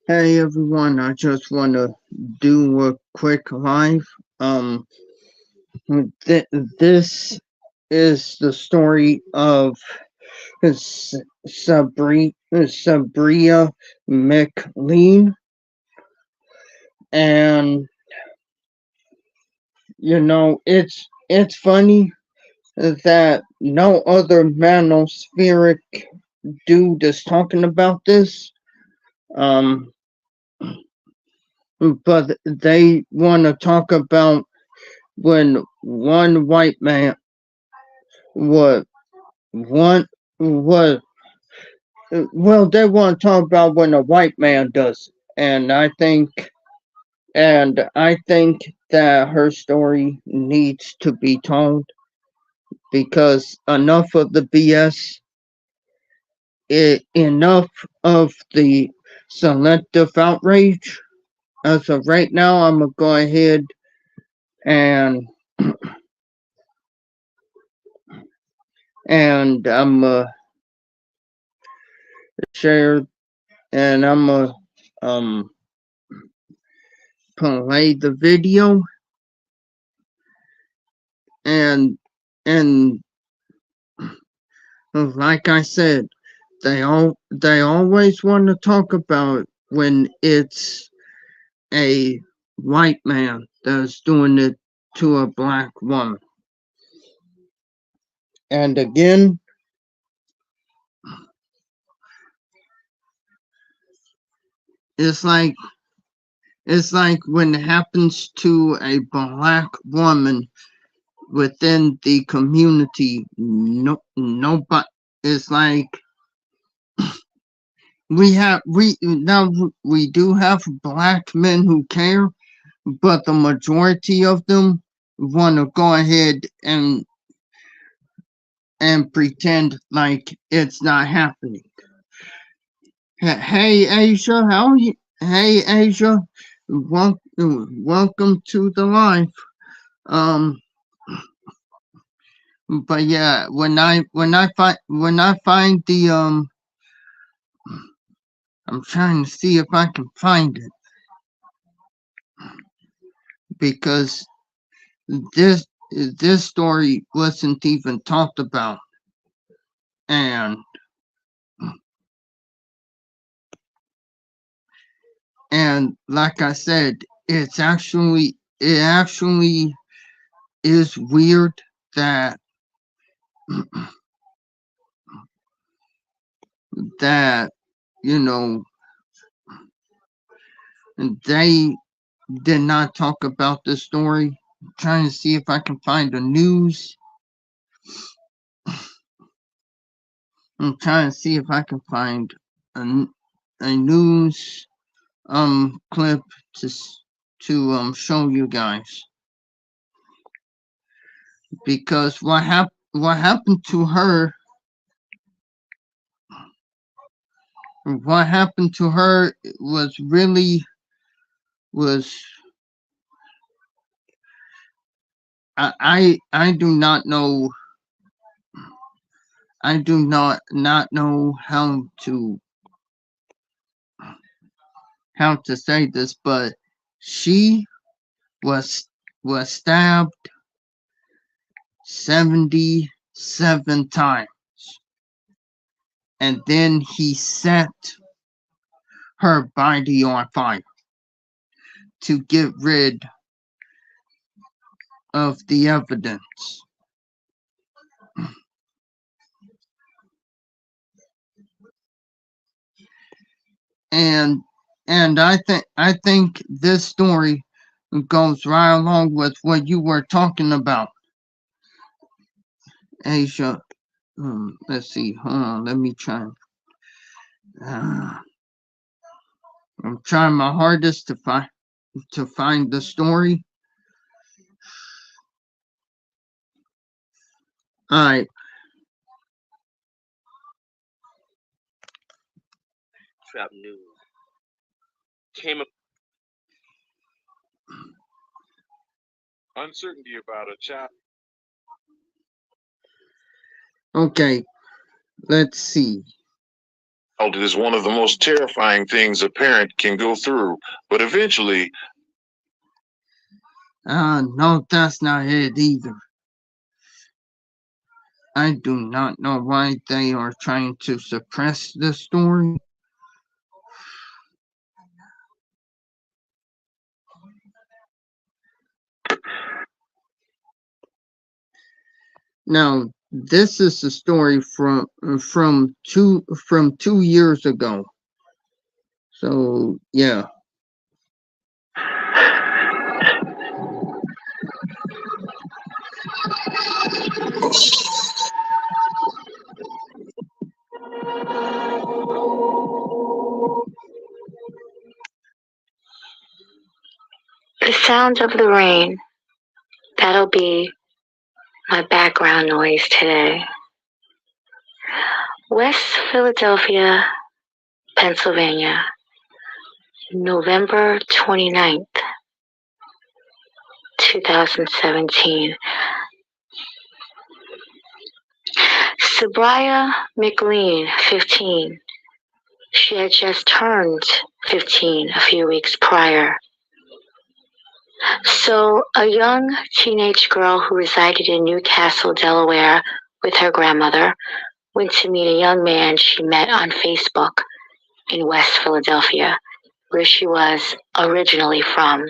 Hey everyone, I just want to do a quick live. Um, this is the story of Sabria McLean, and it's funny that no other manospheric dude is talking about this. Um, but they want to talk about when one white man what one what well they want to talk about when a white man does it. And I think that her story needs to be told because enough of the selective outrage. As of right now, I'm gonna go ahead and I'm gonna share and I'm gonna um play the video. And and like I said, they always want to talk about when it's a white man that's doing it to a black woman. And again, it's like it's like when it happens to a black woman within the community, nobody. It's like we do have black men who care, but the majority of them want to go ahead and pretend like it's not happening. Hey Asia, how are you? Hey Asia, welcome to the live. Um, but yeah, when I find the I'm trying to see if I can find it because this this story wasn't even talked about, and like I said, it actually is weird that that you know they did not talk about this story. I'm trying to see if I can find the news. I'm trying to see if I can find a, a news clip to show you guys because what happened to her what happened to her was really was I do not know. I do not know how to say this, but she was stabbed 77 times, and then he set her body on fire to get rid of the evidence. And I think this story goes right along with what you were talking about, Asia. Let's see. Hold on. Let me try. Uh, I'm trying my hardest to find the story. All right. Trap news came up. Uncertainty about a chat. Okay. Let's see. It is one of the most terrifying things a parent can go through, but eventually. No, that's not it either. I do not know why they are trying to suppress the story. Now, this is a story from 2 years ago. So yeah. The sound of the rain, that'll be my background noise today. West Philadelphia, Pennsylvania, November 29th, 2017. Sabria McLean, 15. She had just turned 15 a few weeks prior. So, a young teenage girl who resided in Newcastle, Delaware with her grandmother went to meet a young man she met on Facebook in West Philadelphia, where she was originally from.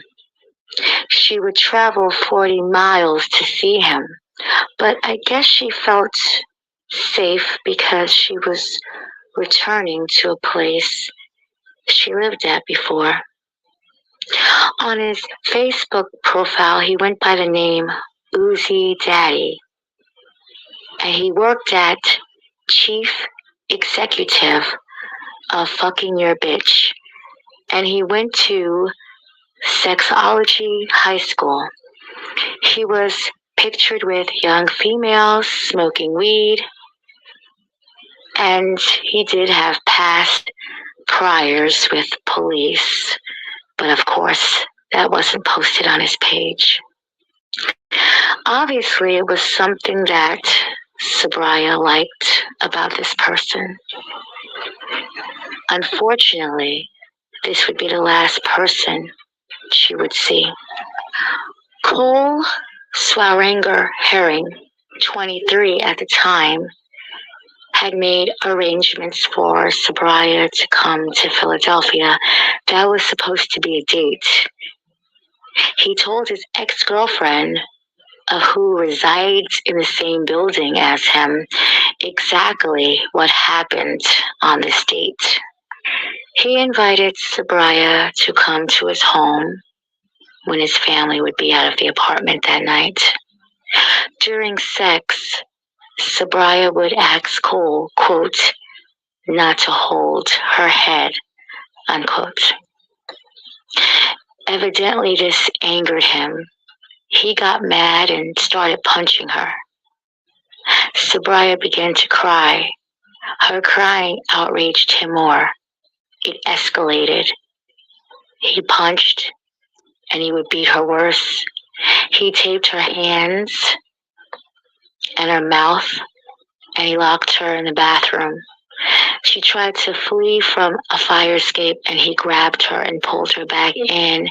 She would travel 40 miles to see him, but I guess she felt safe because she was returning to a place she lived at before. On his Facebook profile, he went by the name Uzi Daddy, and he worked at Chief Executive of Fucking Your Bitch, and he went to Sexology High School. He was pictured with young females smoking weed, and he did have past priors with police, but of course that wasn't posted on his page. Obviously, it was something that Sabria liked about this person. Unfortunately, this would be the last person she would see. Cole Swaranger Herring, 23 at the time, had made arrangements for Sabria to come to Philadelphia. That was supposed to be a date. He told his ex-girlfriend, who resides in the same building as him, exactly what happened on this date. He invited Sabria to come to his home when his family would be out of the apartment that night. During sex, Sabria would ask Cole, quote, not to hold her head, unquote. Evidently, this angered him. He got mad and started punching her. Sabria began to cry. Her crying outraged him more. It escalated. He punched, and he would beat her worse. He taped her hands and her mouth, and he locked her in the bathroom. She tried to flee from a fire escape, and he grabbed her and pulled her back in,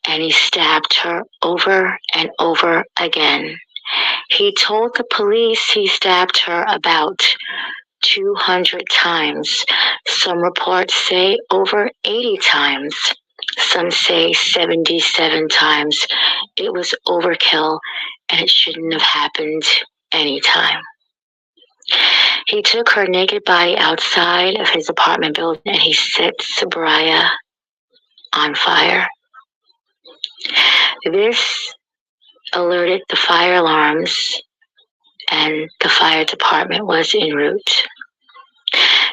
and he stabbed her over and over again. He told the police he stabbed her about 200 times. Some reports say over 80 times. Some say 77 times. It was overkill, and it shouldn't have happened any time. He took her naked body outside of his apartment building, and he set Sabria on fire. This alerted the fire alarms, and the fire department was en route.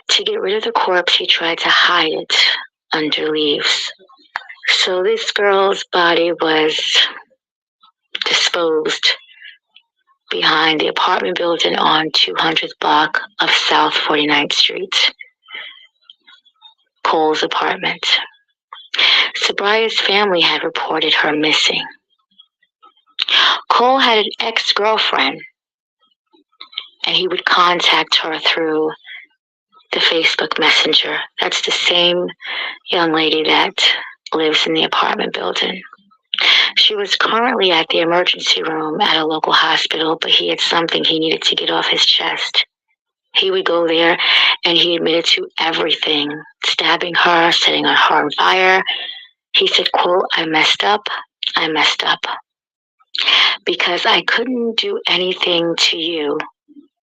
To get rid of the corpse, he tried to hide it under leaves. So this girl's body was disposed behind the apartment building on 200th block of South 49th Street, Cole's apartment. Sabria's family had reported her missing. Cole had an ex-girlfriend, and he would contact her through the Facebook Messenger. That's the same young lady that lives in the apartment building. She was currently at the emergency room at a local hospital, but he had something he needed to get off his chest. He would go there and he admitted to everything, stabbing her, setting her on fire. He said, quote, I messed up, because I couldn't do anything to you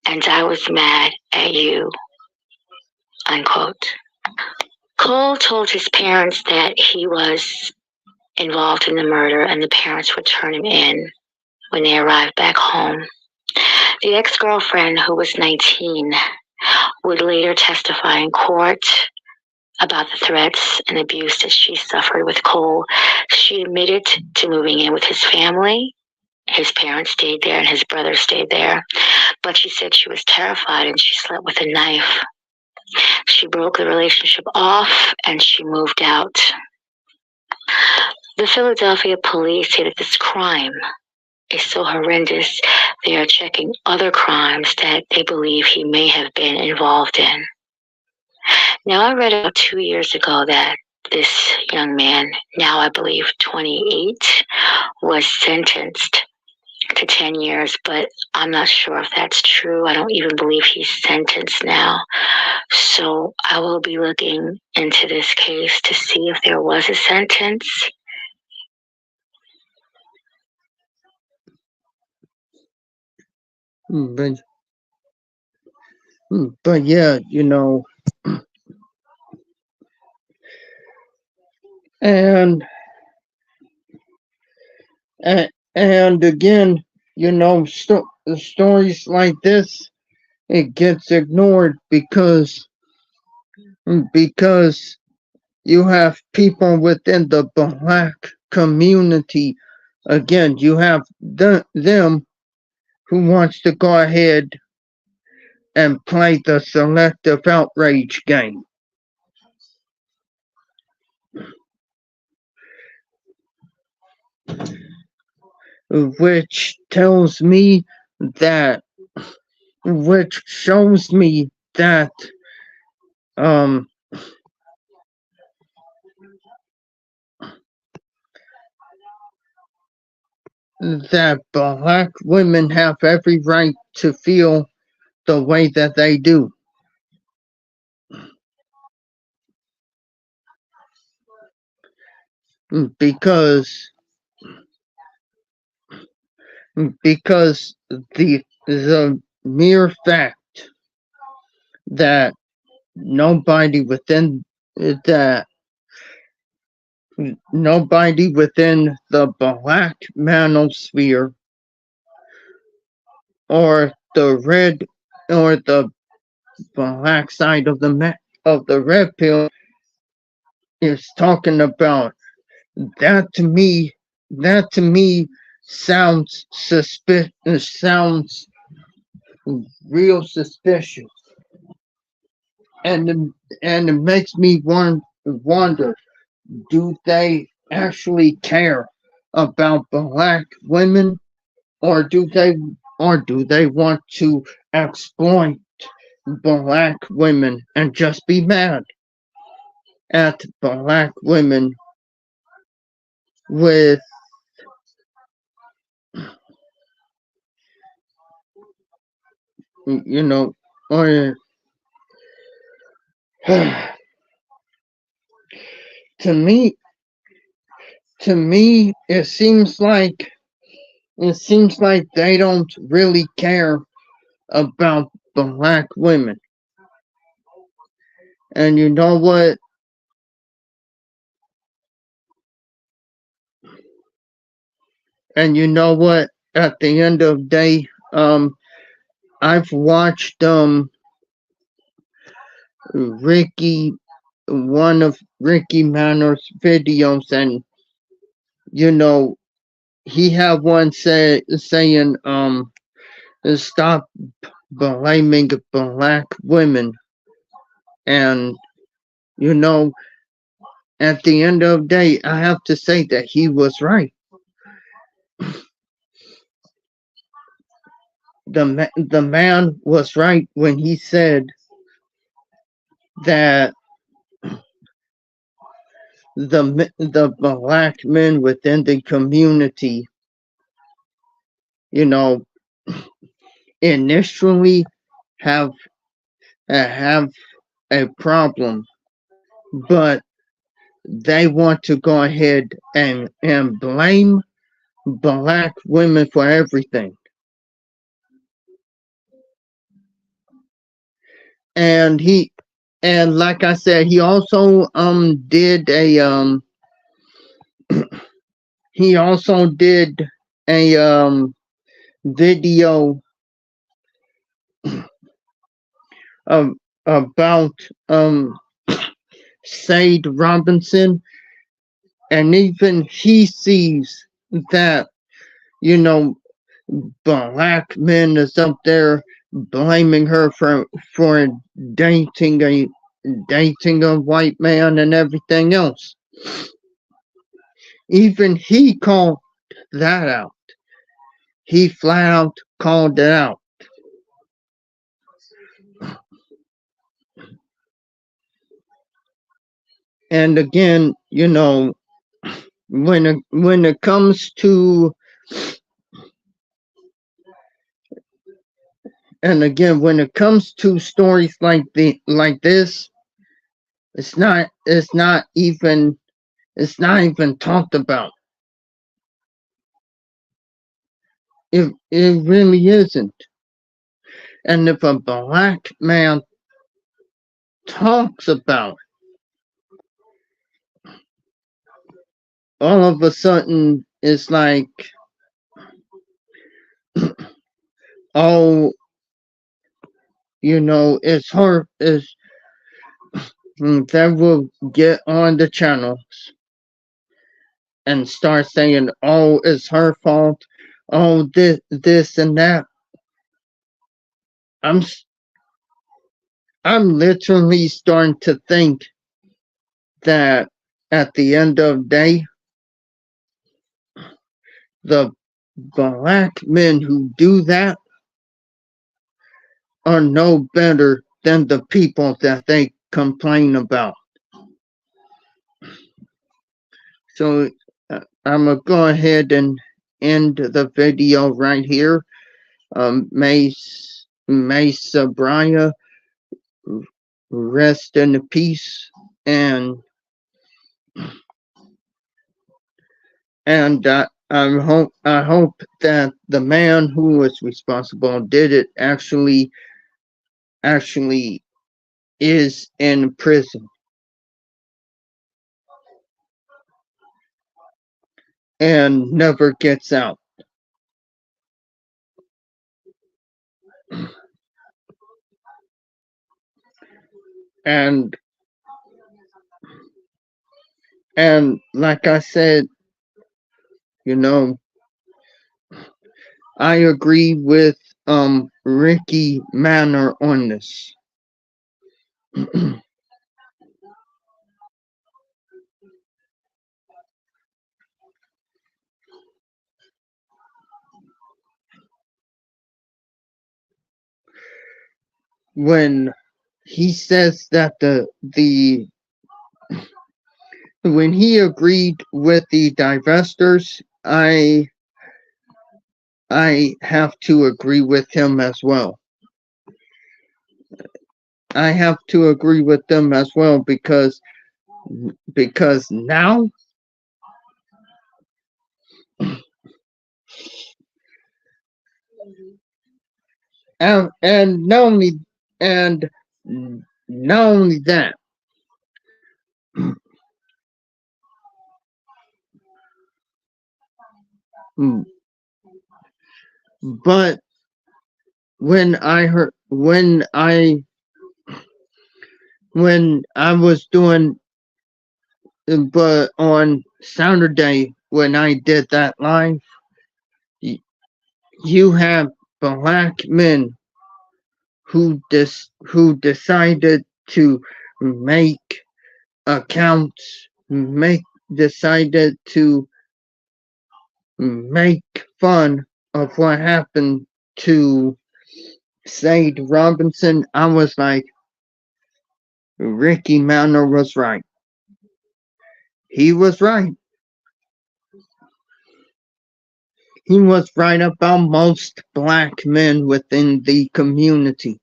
and I was mad at you, unquote. Cole told his parents that he was involved in the murder and the parents would turn him in when they arrived back home. The ex-girlfriend, who was 19, would later testify in court about the threats and abuse that she suffered with Cole. She admitted to moving in with his family. His parents stayed there and his brother stayed there. But she said she was terrified and she slept with a knife. She broke the relationship off and she moved out. The Philadelphia police say that this crime is so horrendous, they are checking other crimes that they believe he may have been involved in. Now, I read about 2 years ago that this young man, now I believe 28, was sentenced to 10 years, but I'm not sure if that's true. I don't even believe he's sentenced now. So I will be looking into this case to see if there was a sentence. But yeah, you know, and again, you know, stories like this, it gets ignored because you have people within the Black community. Again, you have them who wants to go ahead and play the selective outrage game. Which shows me that that Black women have every right to feel the way that they do. Because the mere fact that nobody within the Black manosphere or the Black side of the red pill is talking about, that to me sounds real suspicious, and it makes me wonder, do they actually care about Black women, or do they want to exploit Black women and just be mad at Black women with you know, or to me it seems like they don't really care about Black women. And you know what? At the end of the day, I've watched one of Ricky Manor's videos, and you know, he had one saying stop blaming Black women. And you know, at the end of the day, I have to say that he was right. The man was right when he said that the black men within the community, you know, initially have have a problem, but they want to go ahead and blame black women for everything. And like I said, he also did a he also did a video of about Sade Robinson, and even he sees that, you know, black men is up there blaming her for dating a white man and everything else. Even he called that out. He flat out called it out. And again, you know, when it comes to, and again, when it comes to stories like this, it's not even talked about. It really isn't. And if a black man talks about it, all of a sudden it's like, oh, you know, it's her, it's, they will get on the channels and start saying, oh, it's her fault, oh, this and that. I'm literally starting to think that at the end of the day, the black men who do that are no better than the people that they complain about. So I'm gonna go ahead and end the video right here. May Sabrina rest in peace, and I hope that the man who was responsible did it actually is in prison and never gets out. And like I said, you know, I agree with Ricky Manor on this. When he says that when he agreed with the divestors, I have to agree with him as well. I have to agree with them as well because now and not only that, but when I was doing, but on Saturday when I did that live, you have black men who decided to make accounts, decided to make fun of what happened to Sade Robinson. I was like, Ricky Manor was right. He was right. He was right about most black men within the community.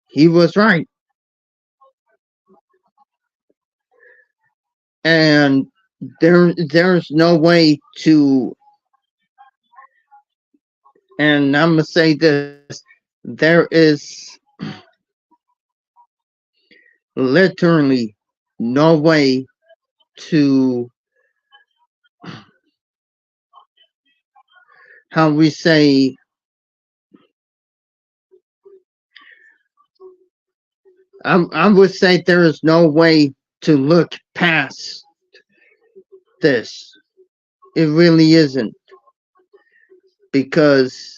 He was right. And there's no way to, and I'm gonna say this, there is literally no way to, how we say, I would say there is no way to look past this. It really isn't, because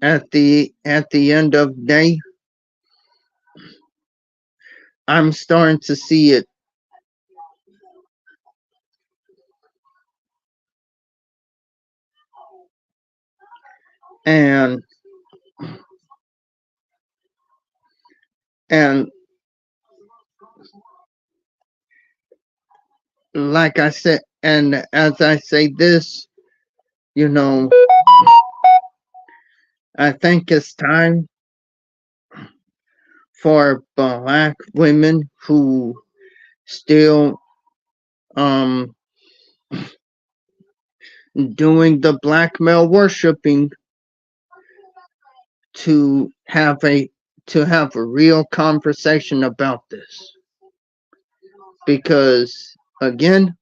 at the end of the day, I'm starting to see it. And like I said, and as I say this, you know, I think it's time for black women who still doing the black male worshiping to have a real conversation about this, because again,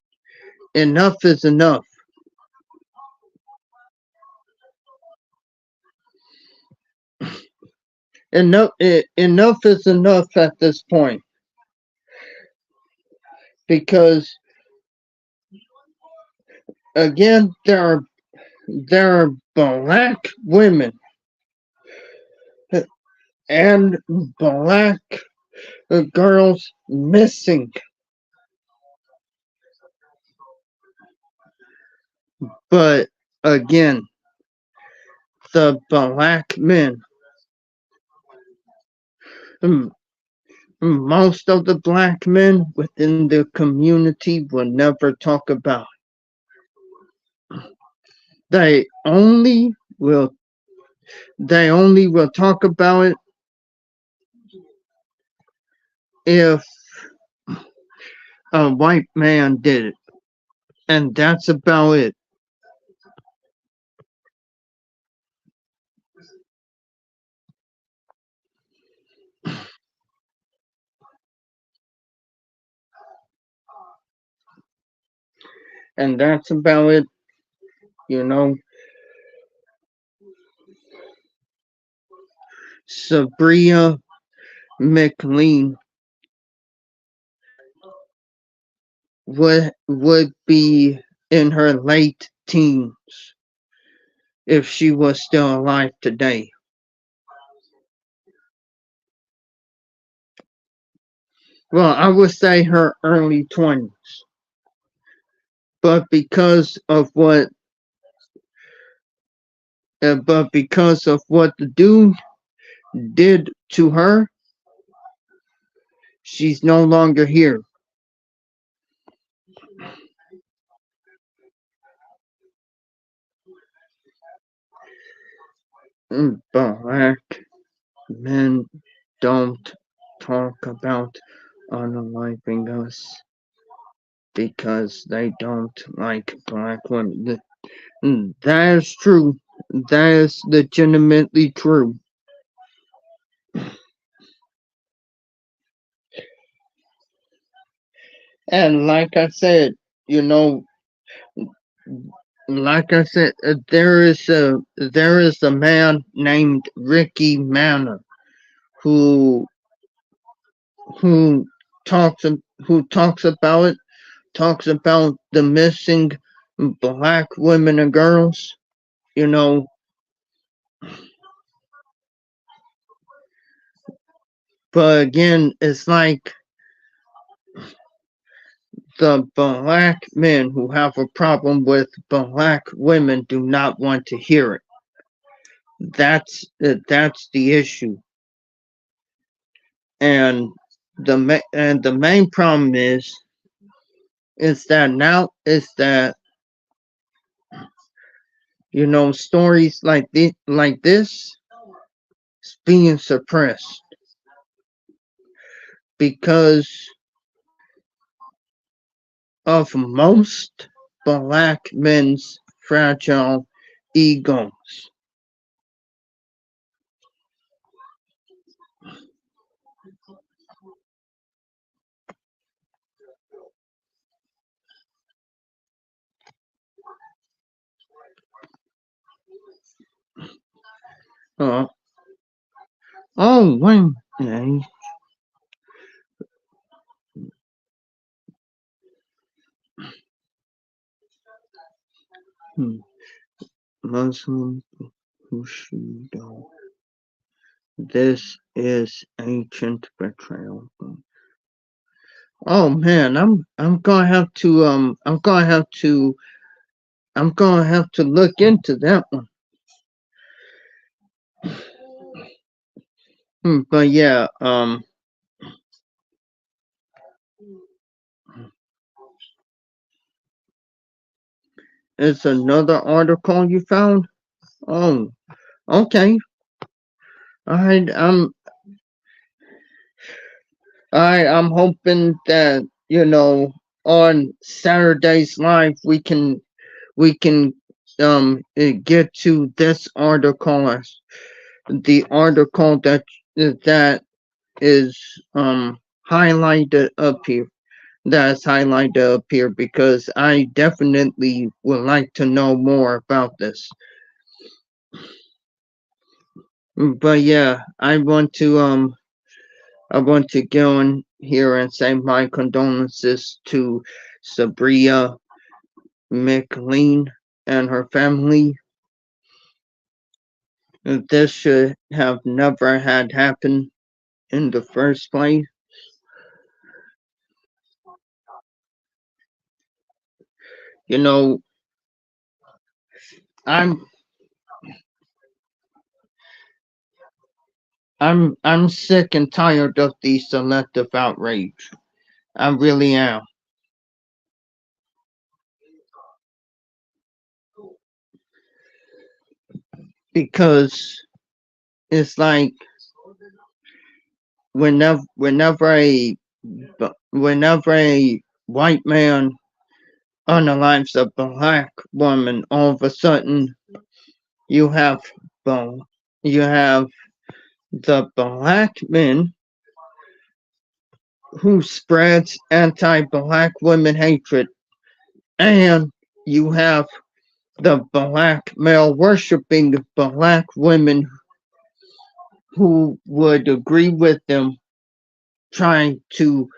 enough is enough. Enough is enough at this point, because again, there are black women and black girls missing. But again, the black men, most of the black men within the community will never talk about it. They only will talk about it if a white man did it, and that's about it. And that's about it, you know. Sabria McLean would be in her late teens if she was still alive today. Well, I would say her early 20s. But because of what the dude did to her, she's no longer here. Black men don't talk about unaliving us because they don't like black women. That is true. That is legitimately true. And like I said, you know, like I said, there is a man named Ricky Manor who talks about the missing black women and girls, you know. But again, it's like the black men who have a problem with black women do not want to hear it. That's the issue. And the main problem is that now is that stories like this is being suppressed because of most black men's fragile egos. Uh, oh, wait a minute. Muslim Bushido. This is ancient betrayal. Oh man, I'm gonna have to look into that one. But yeah, it's another article you found. Oh, okay. All right. I'm hoping that on Saturday's live we can get to this article, the article that is highlighted up here. That's highlighted up here because I definitely would like to know more about this. But yeah, I want to go in here and say my condolences to Sabria McLean and her family. This should have never had happened in the first place. You know, I'm I'm sick and tired of the selective outrage. I really am. Because it's like whenever a white man unalives a black woman, all of a sudden you have you have the black men who spreads anti-black women hatred, and you have the black male worshipping black women who would agree with them, trying to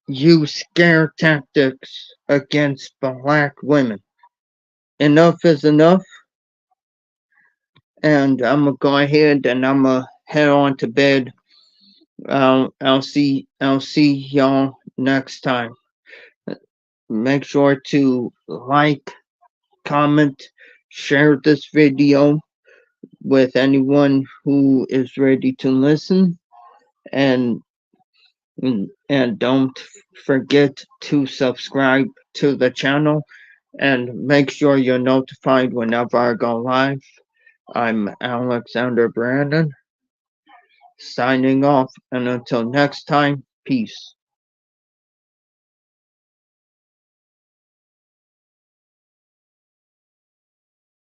use scare tactics against black women. Enough is enough, and I'm gonna go ahead and I'm gonna head on to bed. I'll see y'all next time. Make sure to like, comment, share this video with anyone who is ready to listen, and don't forget to subscribe to the channel and make sure you're notified whenever I go live. I'm Alexander Brandon, signing off, and until next time, peace.